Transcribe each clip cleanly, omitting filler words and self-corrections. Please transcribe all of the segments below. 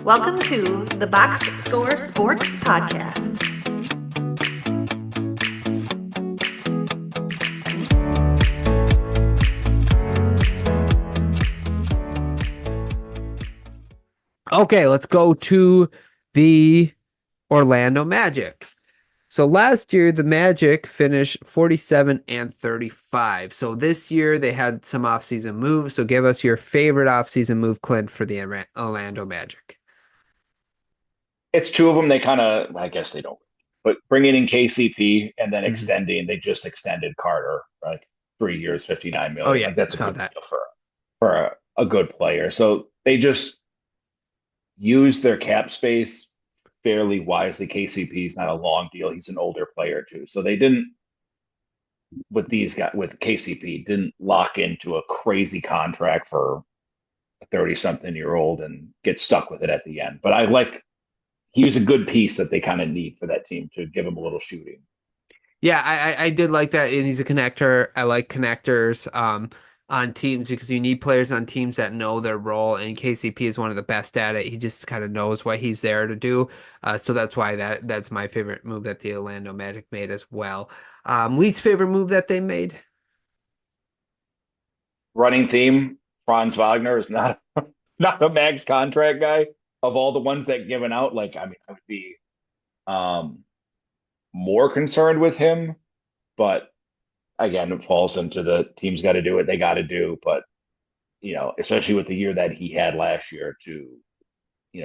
Welcome to the Box Score Sports Podcast. Okay, let's go to the Orlando Magic. So last year, the Magic finished 47-35. So this year, they had some offseason moves. So give us your favorite offseason move, Clint, for the Orlando Magic. It's two of them. They kind of, I guess they don't, but bringing in KCP and then Mhm. they just extended Carter like 3 years, 59 Oh, million. yeah, Like that's a saw good that. deal for a good player. So they just use their cap space fairly wisely. KCP is not a long deal. He's an older player too. So they didn't with these guys with KCP didn't lock into a crazy contract for a 30 something year old and get stuck with it at the end. But he was a good piece that they kind of need for that team to give him a little shooting. Yeah, I did like that. And he's a connector. I like connectors on teams because you need players on teams that know their role. And KCP is one of the best at it. He just kind of knows what he's there to do. So that's why that's my favorite move that the Orlando Magic made as well. Least favorite move that they made. Running theme, Franz Wagner is not not a max contract guy. Of all the ones that given out, I would be um more concerned with him, but again, it falls into the team's got to do what they got to do. But especially with the year that he had last year to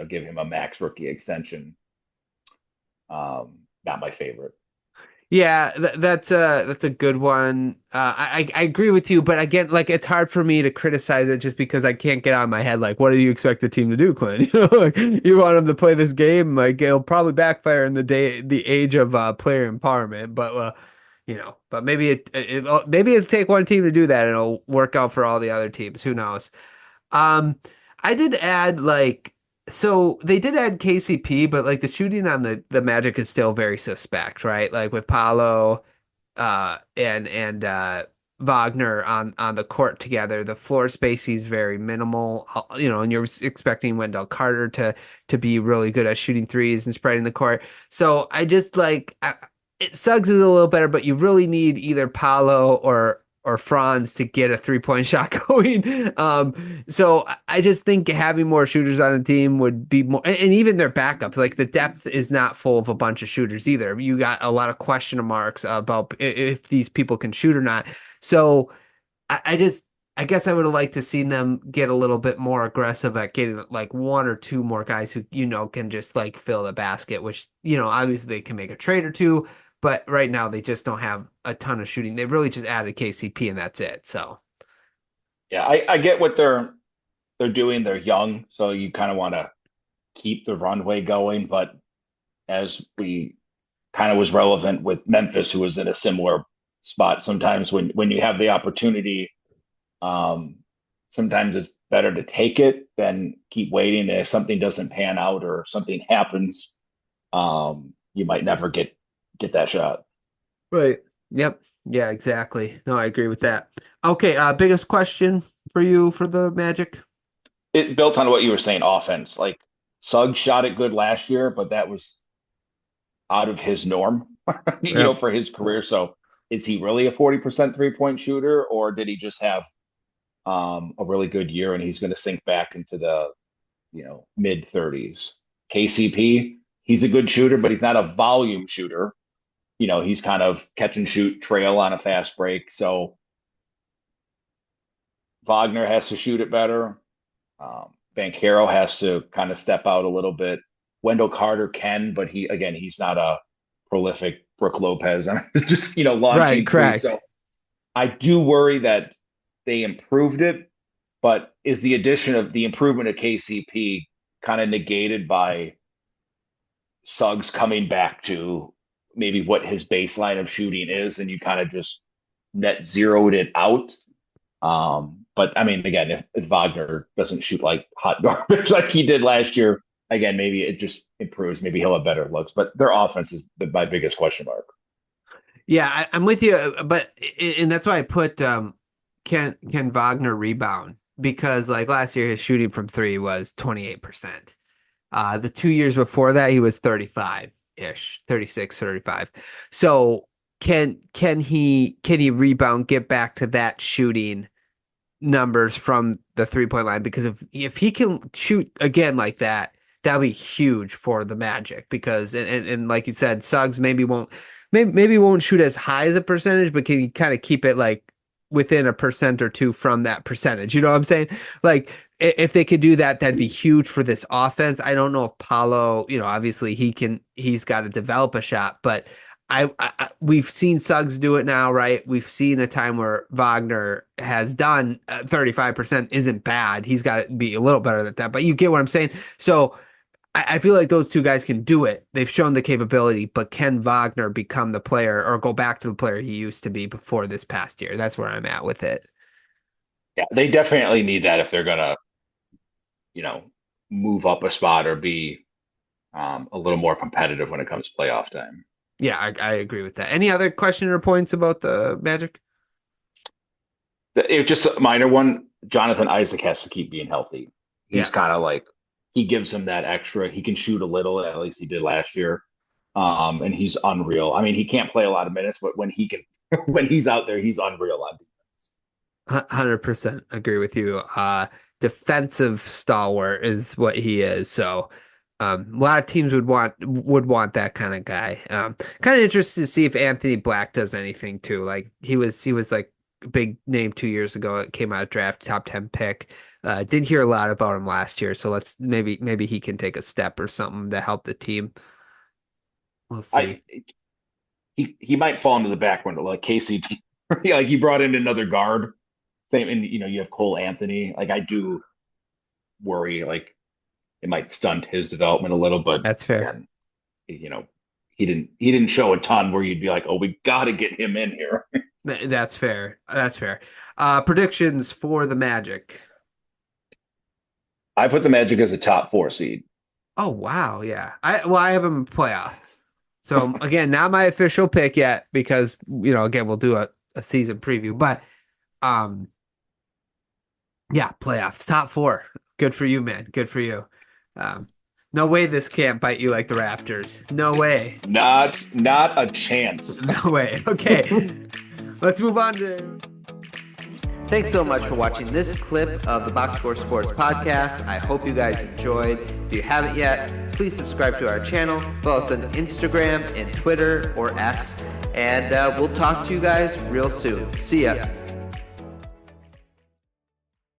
give him a max rookie extension, not my favorite. Yeah, that's a good one. I agree with you, but again, like it's hard for me to criticize it just because I can't get out of my head. Like, what do you expect the team to do, Clint? Like, you want them to play this game, like it'll probably backfire in the age of player empowerment. But maybe maybe it'll take one team to do that, and it'll work out for all the other teams. Who knows? Um, I did add so they did add KCP, but like the shooting on the Magic is still very suspect, right? Like with Paolo and Wagner on the court together, the floor spacing is very minimal. And you're expecting Wendell Carter to be really good at shooting threes and spreading the court. So I just Suggs is a little better, but you really need either Paolo or Franz to get a 3-point shot going. So I just think having more shooters on the team would be more, and even their backups, like the depth is not full of a bunch of shooters either. You got a lot of question marks about if these people can shoot or not. So I just, I guess I would have liked to seen them get a little bit more aggressive at getting like one or two more guys who, can just like fill the basket, which, obviously they can make a trade or two, but right now they just don't have a ton of shooting. They really just added KCP and that's it. So, Yeah, I get what they're doing. They're young, so you kind of want to keep the runway going. But as we kind of was relevant with Memphis, who was in a similar spot, sometimes when you have the opportunity, um, sometimes it's better to take it than keep waiting. And if something doesn't pan out or something happens, you might never get that shot. right. Yep. Yeah, exactly. No, I agree with that. Okay. Biggest question for you for the Magic? It built on what you were saying, offense. Like Suggs shot it good last year, but that was out of his norm, Yep. for his career. So is he really a 40% 3-point shooter, or did he just have a really good year and he's going to sink back into the, mid 30s? KCP, he's a good shooter, but he's not a volume shooter. He's kind of catch and shoot trail on a fast break. So Wagner has to shoot it better. Banchero has to kind of step out a little bit. Wendell Carter can, but he's not a prolific Brook Lopez. I mean, just Right. launching threes. So Correct. I do worry that they improved it, but is the addition of the improvement of KCP kind of negated by Suggs coming back to maybe what his baseline of shooting is, and you kind of just net zeroed it out? But I mean, again, if Wagner doesn't shoot like hot garbage like he did last year, again, maybe it just improves. Maybe he'll have better looks. But their offense is my biggest question mark. Yeah, I'm with you, and that's why I put can Wagner rebound because like last year his shooting from three was 28%. The 2 years before that, he was 35-ish, 36, 35. So can he rebound, get back to that shooting numbers from the 3-point line? Because if he can shoot again like that, that'll be huge for the Magic. Because and like you said, Suggs maybe won't shoot as high as a percentage, but can kind of keep it like within a percent or two from that percentage. You know what I'm saying? Like if they could do that, that'd be huge for this offense. I don't know if Paolo, obviously he's got to develop a shot, but we've seen Suggs do it now, right? We've seen a time where Wagner has done 35% isn't bad. He's got to be a little better than that, but you get what I'm saying? So I feel like those two guys can do it. They've shown the capability, but can Wagner become the player or go back to the player he used to be before this past year? That's where I'm at with it. Yeah, they definitely need that if they're gonna, move up a spot or be a little more competitive when it comes to playoff time. Yeah, I agree with that. Any other question or points about the Magic? It's just a minor one. Jonathan Isaac has to keep being healthy. He's Yeah. kind of like, he gives him that extra. He can shoot a little, at least he did last year. And he's unreal. I mean, he can't play a lot of minutes, but when he can, when he's out there, he's unreal on defense. 100% agree with you. Defensive stalwart is what he is. So a lot of teams would want that kind of guy. Kind of interested to see if Anthony Black does anything too. Like he was like a big name 2 years ago. It came out of draft, top 10 pick. Didn't hear a lot about him last year. So let's maybe he can take a step or something to help the team. We'll see. He might fall into the back window like KCP. Like he brought in another guard. Same, and you have Cole Anthony. Like I do worry, like it might stunt his development a little, but That's fair. Again, he didn't show a ton where you'd be like, oh, we got to get him in here. That's fair. That's fair. Predictions for the Magic. I put the Magic as a top 4 seed. Oh wow, yeah. I have him playoff. So again, not my official pick yet because again we'll do a season preview, but yeah, playoffs, top 4. Good for you, man. Good for you. No way this can't bite you like the Raptors. No way. Not a chance. No way. Okay. Let's move on to. Thanks so much for watching this clip of the Box Score Sports Podcast. I hope you guys enjoyed. If you haven't yet, please subscribe to our channel. Follow us on Instagram and Twitter or X. And we'll talk to you guys real soon. See ya.